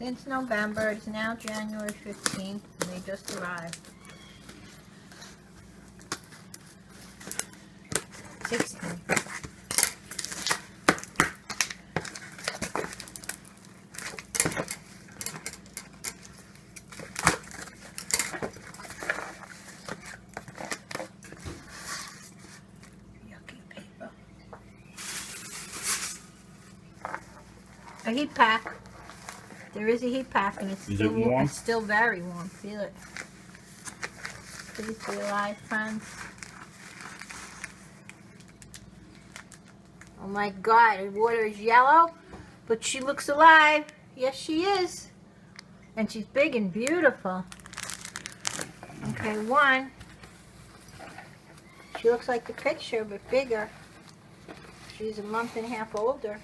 since November. It's now January 15th, and they just arrived. 16. A heat pack. There is a heat pack, and it's still warm. It's still very warm. Feel it. Please be alive, friends. Oh my God! The water is yellow, but she looks alive. Yes, she is, and she's big and beautiful. Okay, one. She looks like the picture, but bigger. She's a month and a half older.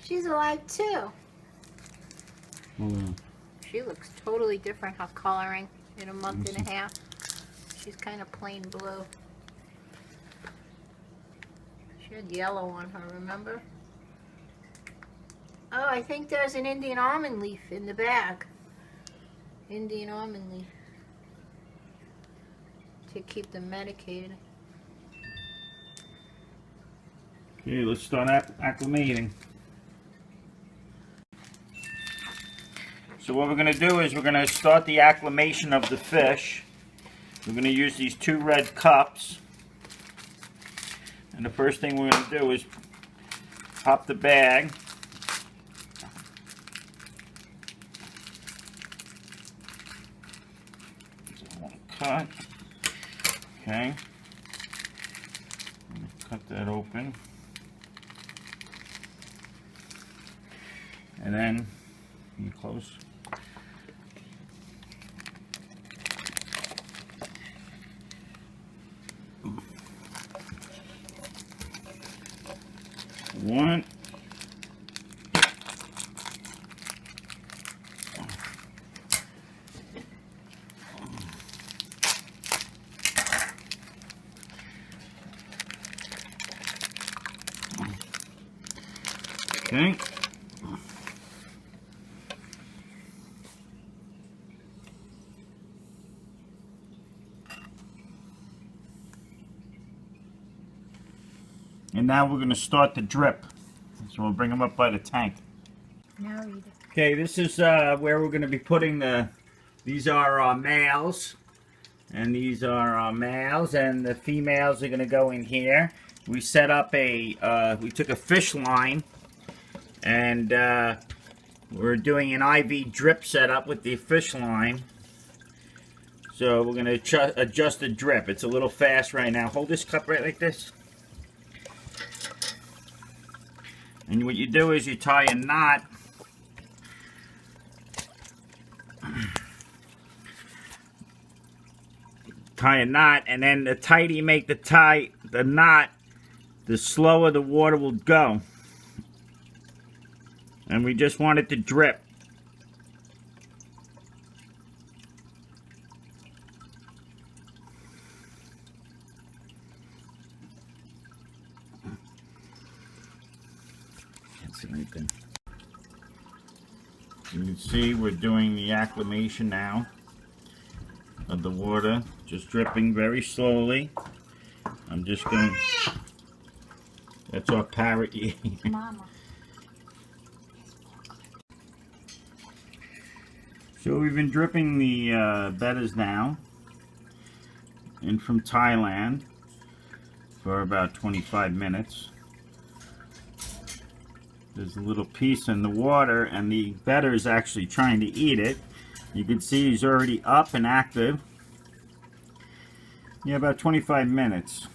She's alive too. She looks totally different, her coloring, in a month and a half. She's kind of plain blue. She had yellow on her, remember? Oh, I think there's an Indian almond leaf in the bag. Indian almond leaf. To keep them medicated. Okay, let's start acclimating. So what we're going to do is we're going to start the acclimation of the fish. We're going to use these 2 red cups. And the first thing we're going to do is pop the bag. One cut. Okay. Cut that open. And then you close. One. Okay. And now we're going to start the drip. So we'll bring them up by the tank. Now read it. Okay, this is where we're going to be putting these are males. And these are males, and the females are going to go in here. We set up we took a fish line, and we're doing an IV drip setup with the fish line. So we're going to adjust the drip. It's a little fast right now. Hold this cup right like this. And what you do is you tie a knot. Tie a knot, and then the tighter you make the knot, the slower the water will go. And we just want it to drip. Anything. You can see we're doing the acclimation now of the water, just dripping very slowly. I'm just going to, that's our parrot eating. Mama. So we've been dripping the Bettas now, and from Thailand, for about 25 minutes. There's a little piece in the water, and the Betta is actually trying to eat it. You can see he's already up and active. Yeah, about 25 minutes.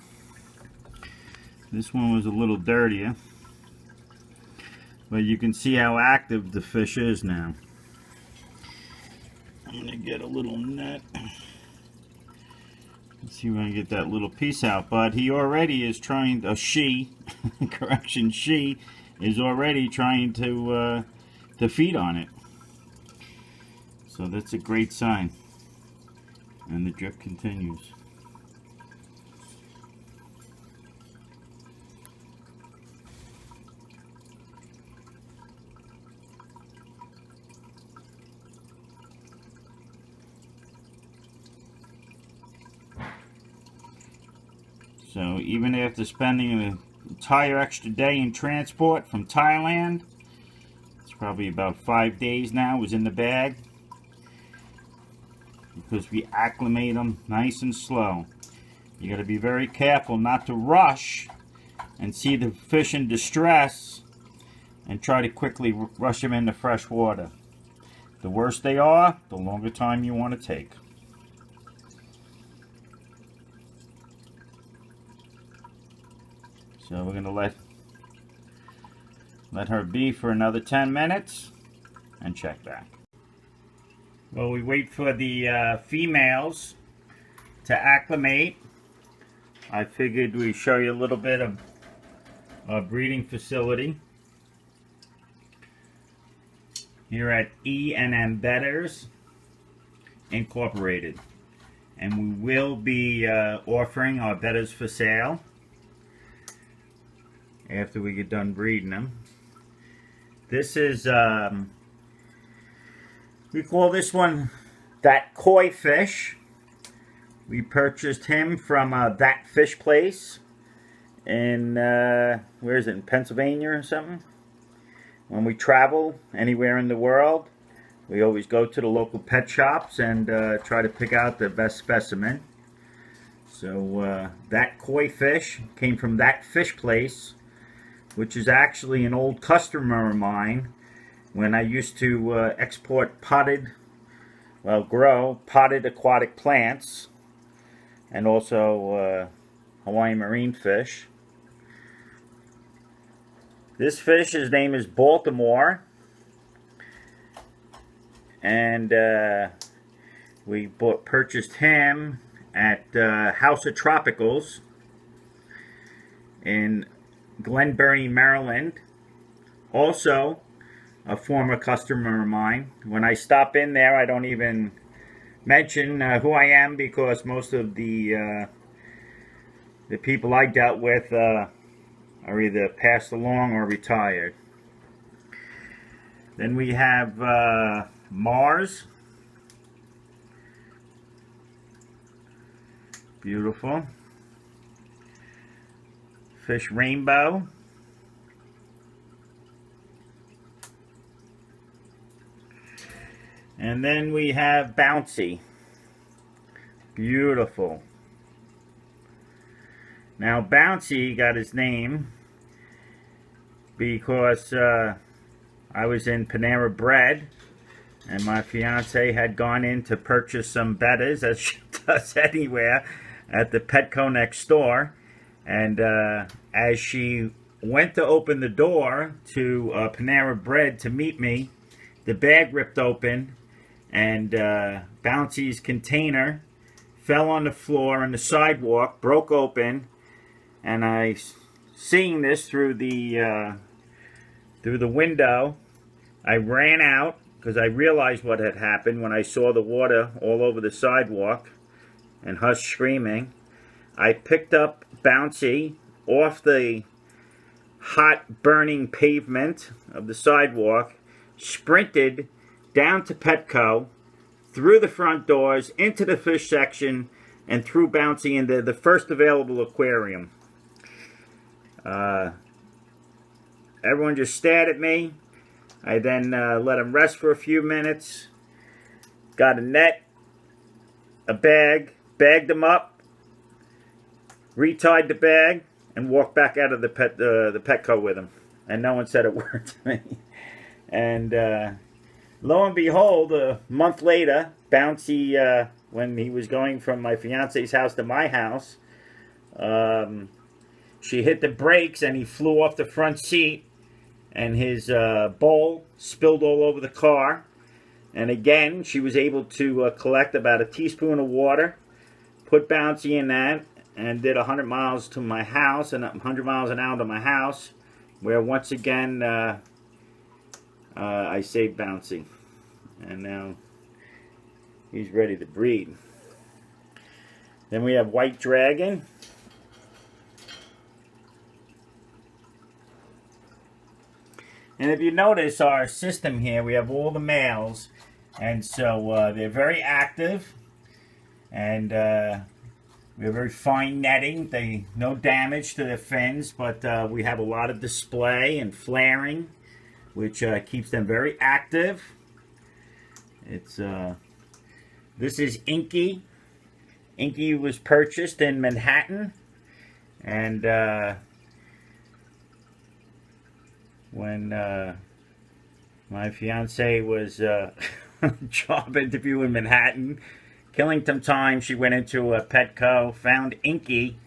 This one was a little dirtier, but you can see how active the fish is now. I'm going to get a little net. Let's see if I can get that little piece out. But he already is trying, she, correction, she is already trying to feed on it. So that's a great sign. And the drip continues. So even after spending an entire extra day in transport from Thailand, it's probably about 5 days now, was in the bag, because we acclimate them nice and slow. You got to be very careful not to rush and see the fish in distress and try to quickly rush them into fresh water. The worse they are, the longer time you want to take. So we're going to let her be for another 10 minutes and check back. Well, we wait for the females to acclimate. I figured we'd show you a little bit of a breeding facility here at M Bettas Incorporated. And we will be offering our Bettas for sale after we get done breeding them. This is, we call this one That Koi Fish. We purchased him from That Fish Place in, where is it, in Pennsylvania or something? When we travel anywhere in the world, we always go to the local pet shops and try to pick out the best specimen. So That Koi Fish came from That Fish Place, which is actually an old customer of mine when I used to export grow potted aquatic plants, and also Hawaiian marine fish. This fish, his name is Baltimore, and we purchased him at House of Tropicals in Glen Burnie, Maryland. Also a former customer of mine. When I stop in there, I don't even mention who I am, because most of the people I dealt with are either passed along or retired. Then we have Mars. Beautiful. Fish Rainbow. And then we have Bouncy. Beautiful. Now Bouncy got his name because I was in Panera Bread, and my fiance had gone in to purchase some Bettas, as she does anywhere, at the Petco next door. And as she went to open the door to Panera Bread to meet me, the bag ripped open, and Bouncy's container fell on the floor on the sidewalk, broke open, and I, seeing this through the window, I ran out because I realized what had happened when I saw the water all over the sidewalk and her screaming. I picked up Bouncy off the hot burning pavement of the sidewalk, sprinted down to Petco, through the front doors, into the fish section, and threw Bouncy into the first available aquarium. Everyone just stared at me. I then let him rest for a few minutes, got a net, a bag, bagged him up, retied the bag, and walked back out of the Petco with him. And no one said a word to me. And lo and behold, a month later, Bouncy, when he was going from my fiance's house to my house, she hit the brakes and he flew off the front seat, and his bowl spilled all over the car. And again, she was able to collect about a teaspoon of water, put Bouncy in that, and did 100 miles to my house, and 100 miles an hour to my house, where once again I saved Bouncy. And now he's ready to breed. Then we have White Dragon. And if you notice our system here, we have all the males, and so they're very active, and We have very fine netting. No damage to the fins, but we have a lot of display and flaring, which keeps them very active. This is Inky. Inky was purchased in Manhattan, and when my fiance was job interview in Manhattan, killing some time, she went into a Petco, found Inky,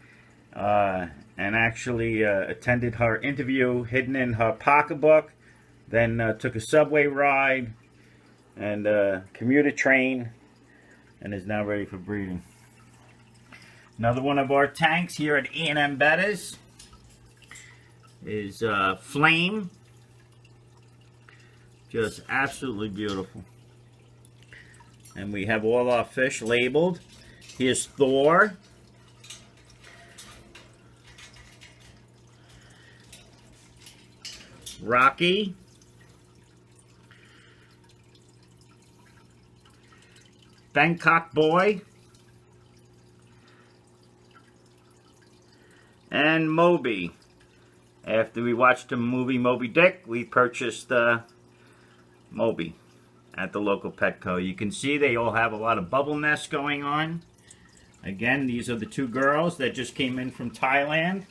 and actually attended her interview hidden in her pocketbook, then took a subway ride and a commuter train, and is now ready for breeding. Another one of our tanks here at M Bettas is Flame. Just absolutely beautiful. And we have all our fish labeled. Here's Thor. Rocky. Bangkok Boy. And Moby. After we watched the movie Moby Dick, we purchased Moby at the local Petco. You can see they all have a lot of bubble nests going on. Again, these are the two girls that just came in from Thailand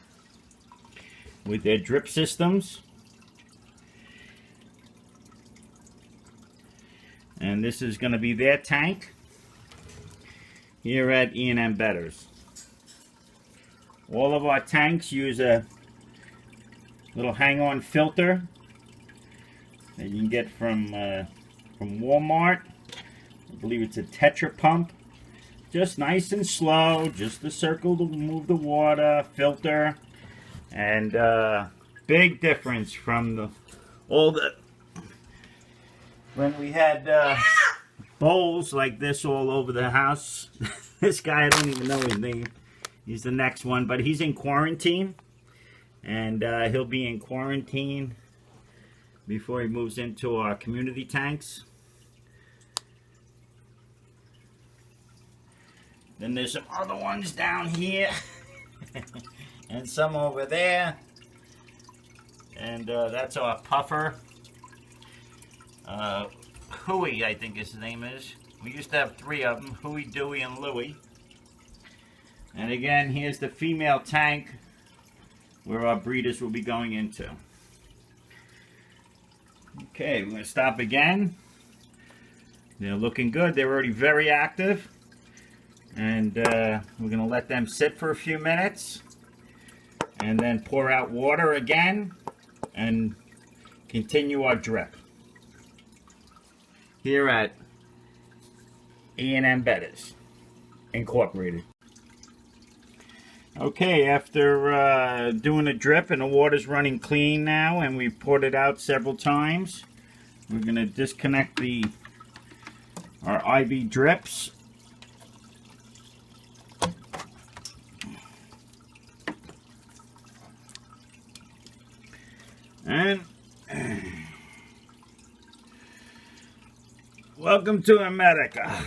with their drip systems. And this is going to be their tank here at M Bettas. All of our tanks use a little hang-on filter that you can get from Walmart. I believe it's a Tetra pump. Just nice and slow, just the circle to move the water, filter, and big difference from when we had bowls like this all over the house. This guy, I don't even know his name. He's the next one, but he's in quarantine, and he'll be in quarantine before he moves into our community tanks. Then there's some other ones down here and some over there, and that's our puffer. Huey, I think his name is. We used to have three of them, Huey, Dewey, and Louie. And again, here's the female tank where our breeders will be going into. Okay, we're going to stop again. They're looking good. They're already very active. And we're going to let them sit for a few minutes. And then pour out water again. And continue our drip. Here at M Bettas Incorporated. Okay, after doing a drip and the water's running clean now, and we've poured it out several times, we're going to disconnect our IV drips. And welcome to America.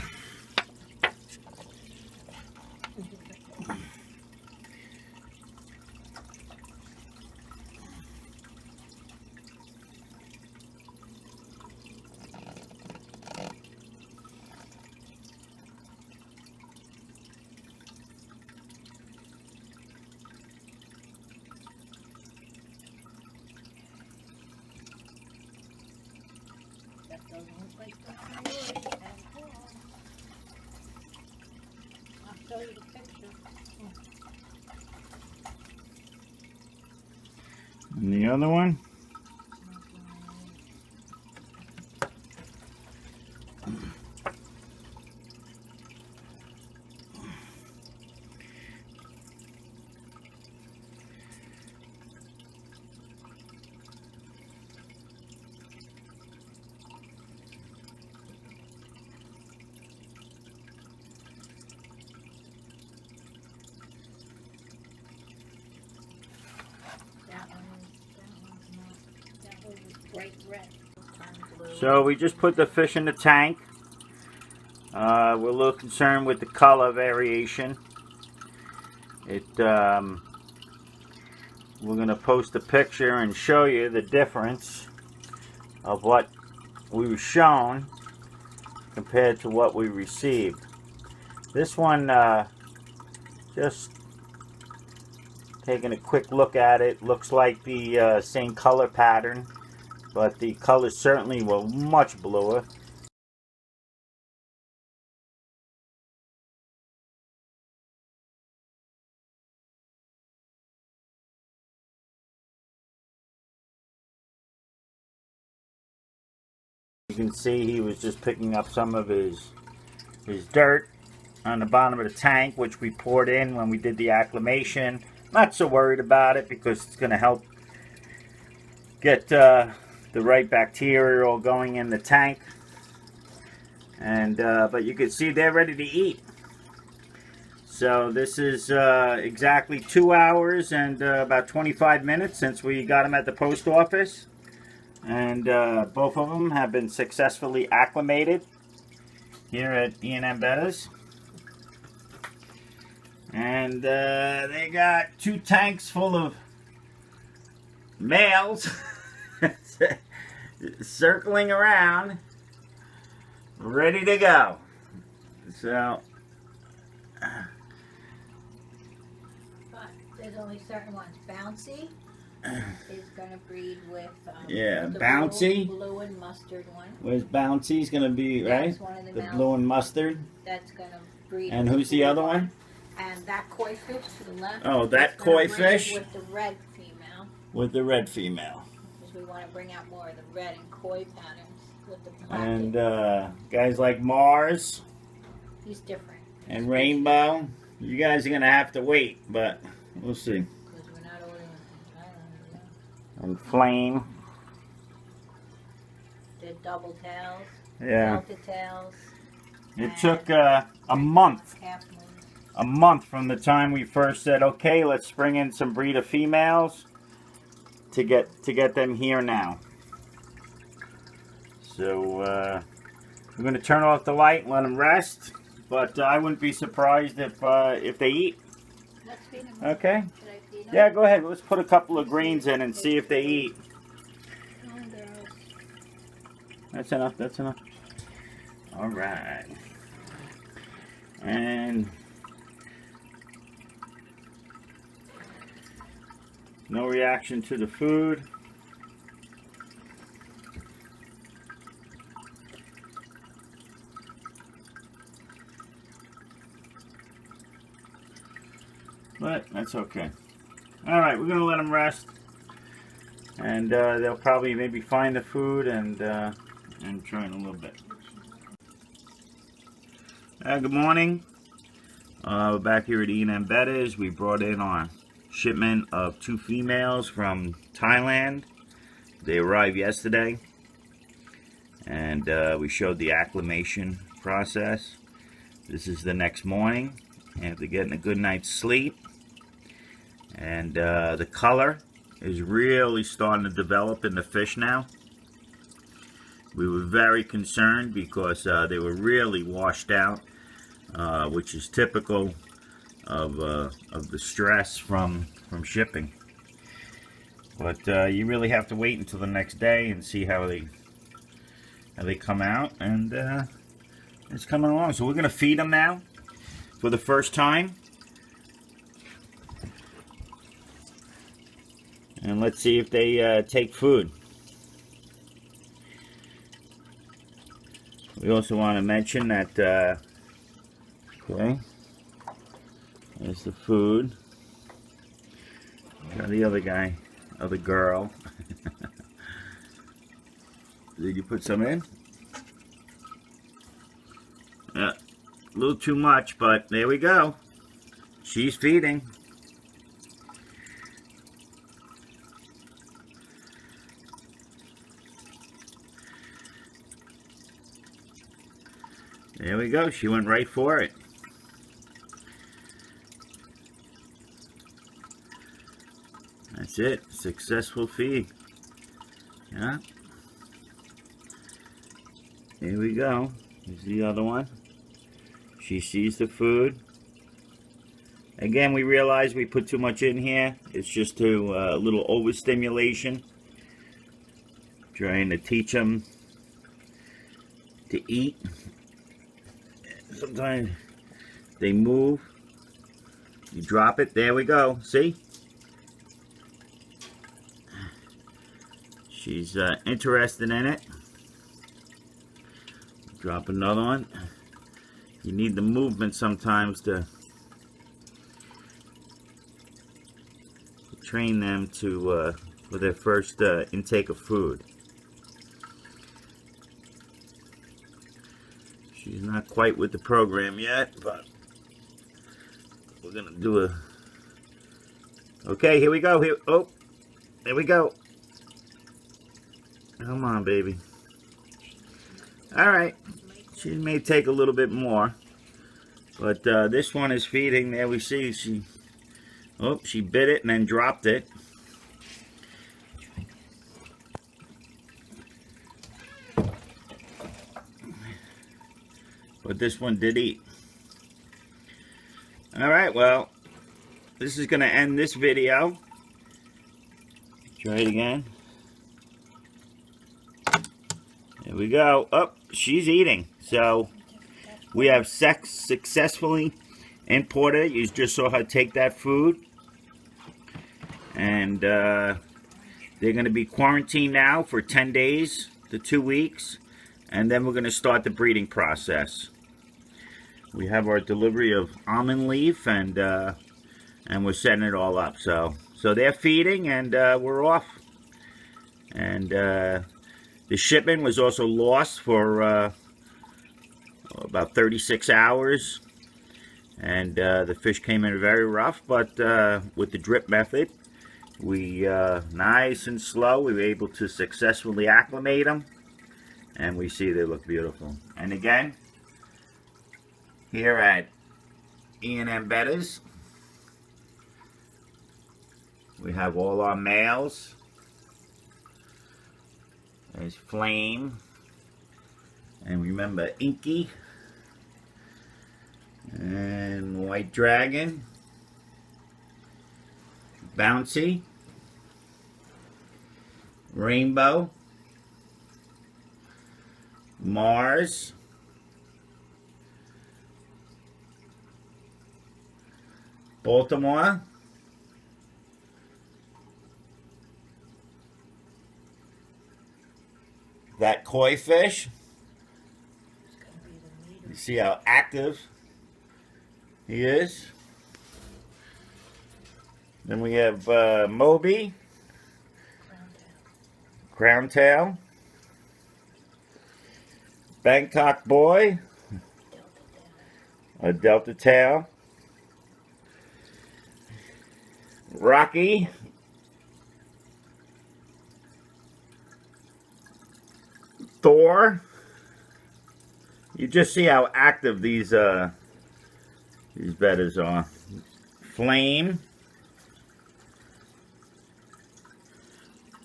I'll show you the picture. And the other one. Bright red. So we just put the fish in the tank. We're a little concerned with the color variation. we're going to post a picture and show you the difference of what we were shown compared to what we received. This one, just taking a quick look at it, looks like the same color pattern, but the colors certainly were much bluer. You can see he was just picking up some of his dirt on the bottom of the tank, which we poured in when we did the acclimation. Not so worried about it because it's going to help get the right bacteria all going in the tank. And but you can see they're ready to eat. So this is exactly 2 hours and about 25 minutes since we got them at the post office. And both of them have been successfully acclimated here at M Bettas. And they got 2 tanks full of males circling around, ready to go. So, but there's only certain ones. Bouncy is going to breed with yeah, the Bouncy. Blue and mustard one. Where's Bouncy's going to be, right? That's one of the blue and mustard. That's going to breed. And who's the other one? And that koi fish to the left. Oh, that koi fish? With the red female. With the red female. Because we want to bring out more of the red and koi patterns with the black. And guys like Mars. He's different. And Rainbow. You guys are going to have to wait, but we'll see. Because we're not ordering from Thailand. And Flame. The double tails. Yeah. Delta tails. It took a month. Half moons. A month from the time we first said, okay, let's bring in some breeder females to get them here now. So we're going to turn off the light and let them rest. But I wouldn't be surprised if they eat. Let's feed them. Okay. Should I feed them? Yeah, go ahead. Let's put a couple of greens in and see if they eat. That's enough. That's enough. All right. And no reaction to the food. But that's okay. All right, we're gonna let them rest, and they'll probably maybe find the food and try in a little bit. Good morning. We're back here at M Bettas. We brought in our shipment of 2 females from Thailand. They arrived yesterday, and we showed the acclimation process. This is the next morning after getting a good night's sleep, and the color is really starting to develop in the fish now. We were very concerned because they were really washed out, which is typical of the stress from shipping. But you really have to wait until the next day and see how they come out, and it's coming along. So we're going to feed them now for the first time, and let's see if they take food. We also want to mention that okay, there's the food. Got the other guy, other girl. Did you put some in? Yeah, a little too much, but there we go. She's feeding. There we go. She went right for it. That's it. Successful feed. Yeah. Here we go. Here's the other one. She sees the food Again, we realize we put too much in here. It's just to a little overstimulation. Trying to teach them to eat. Sometimes they move. You drop it. There we go. See? She's interested in it. Drop another one. You need the movement sometimes to train them to for their first intake of food. She's not quite with the program yet, but we're gonna do a. Okay, here we go. Here, oh, there we go. Come on, baby. All right, she may take a little bit more, but this one is feeding. There we see she. Oh, she bit it and then dropped it. But this one did eat. Alright, well, this is going to end this video. Try it again. There we go. Oh, she's eating. So, we have successfully imported. You just saw her take that food. And they're going to be quarantined now for 10 days to 2 weeks. And then we're going to start the breeding process. We have our delivery of almond leaf, and we're setting it all up. So they're feeding, and we're off. And the shipment was also lost for about 36 hours. And the fish came in very rough, but with the drip method, we nice and slow, we were able to successfully acclimate them. And we see they look beautiful. And again, here at M Bettas, we have all our males. There's Flame. And remember Inky. And White Dragon. Bouncy. Rainbow. Mars, Baltimore, that koi fish. You see how active he is. Then we have Moby, Crown Tail. Bangkok Boy, a Delta Tail, Rocky, Thor. You just see how active these Bettas are. Flame,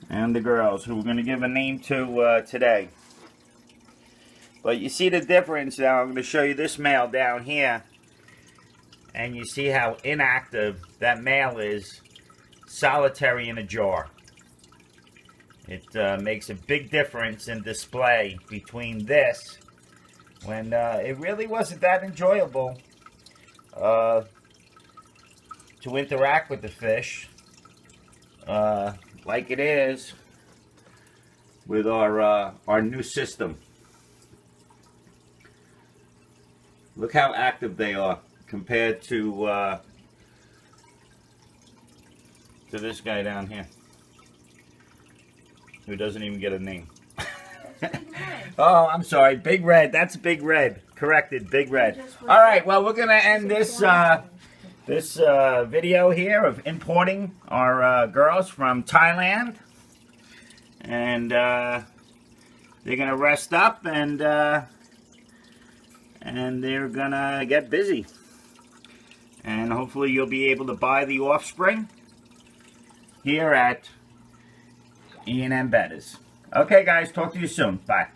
and the girls who we're going to give a name to today. But you see the difference now. I'm going to show you this male down here. And you see how inactive that male is, solitary in a jar. It makes a big difference in display between this, when it really wasn't that enjoyable to interact with the fish like it is with our new system. Look how active they are compared to this guy down here, who doesn't even get a name. Oh, I'm sorry, Big Red. That's Big Red. Corrected, Big Red. All right, well, we're gonna end this this video here of importing our girls from Thailand, and they're gonna rest up and they're gonna get busy, and hopefully you'll be able to buy the offspring here at M Bettas. Okay guys, talk to you soon. Bye.